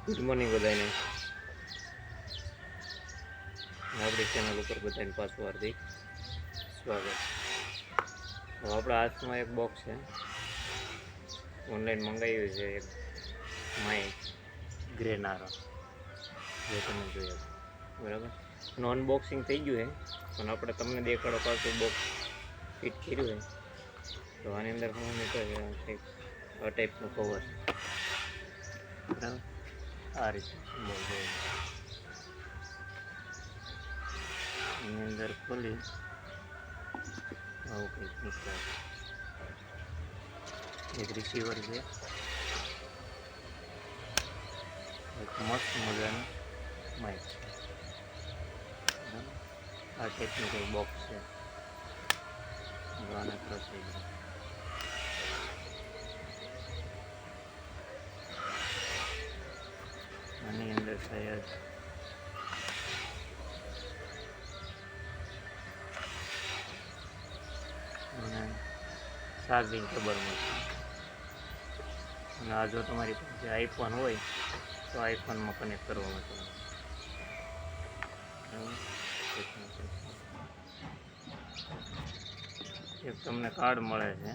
Good morning બધાને. આપણી channel ઉપર બધાને પાછું હાર્દિક સ્વાગત. હવે આપણા હાથમાં એક બોક્સ છે, ઓનલાઈન મંગાવ્યું છે એક માઇક ગ્રેનારો, જે તમે જોઈએ બરાબર. એનું અનબોક્સિંગ થઈ ગયું છે, પણ આપણે તમને દેખાડો પાછું બોક્સ ફિટ કર્યું છે. તો આની અંદર હું નીકળે કંઈક આ ટાઈપનું કવર બરાબર, આ રીતે એની અંદર ખોલી આવું કંઈક નીકળે. એક રિસીવર છે, એક મસ્ત મજાનું માઇક છે. આ ટાઈપનું કંઈ બોક્સ છે. આને ક્રોસ થઈ ગયું. આની અંદર શાયદ ચાર્જિંગ કેબલ મળશે. અને આ જો તમારી પાસે આઈફોન હોય તો આઈફોનમાં કનેક્ટ કરવા માટે એક તમને કાર્ડ મળે છે,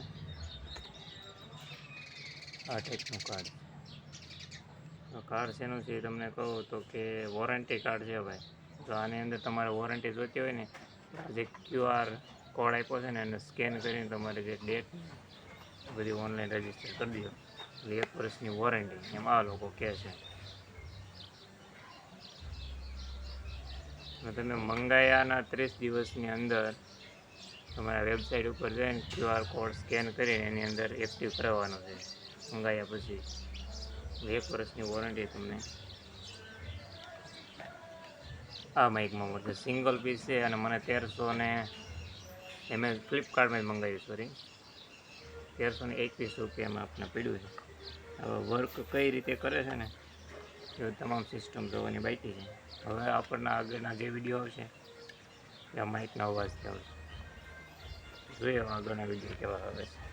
આ ટાઈપનું કાર્ડ. કાર્ડ શેનું છે એ તમને કહું તો કે વોરંટી કાર્ડ છે ભાઈ. તો આની અંદર તમારે વોરંટી જોઈતી હોય ને, જે QR કોડ આપ્યો છે ને એને સ્કેન કરીને તમારે જે ડેટ બધી ઓનલાઈન રજીસ્ટર કરી દો, એટલે 1 વર્ષની વોરંટી એમ આ લોકો કહે છે. તમે મંગાયાના 30 દિવસની અંદર તમારા વેબસાઇટ ઉપર જઈને QR કોડ સ્કેન કરીને એની અંદર એક્ટિવ કરવાનો છે. મંગાયા પછી 1 વર્ષની વોરંટી તમને આ માઇકમાં મળશે. સિંગલ પીસ છે અને મને 1300 ને મેં ફ્લિપકાર્ટમાં જ મંગાવ્યું, સોરી 1321 રૂપિયામાં આપણે પડ્યું છે. હવે વર્ક કઈ રીતે કરે છે ને એ તમામ સિસ્ટમ જોવાની બાકી છે. હવે આપણને આગળના જે વિડીયો આવશે એ માઇકના અવાજથી આવશે. જોઈએ આગળના વિડીયો કેવા આવે છે.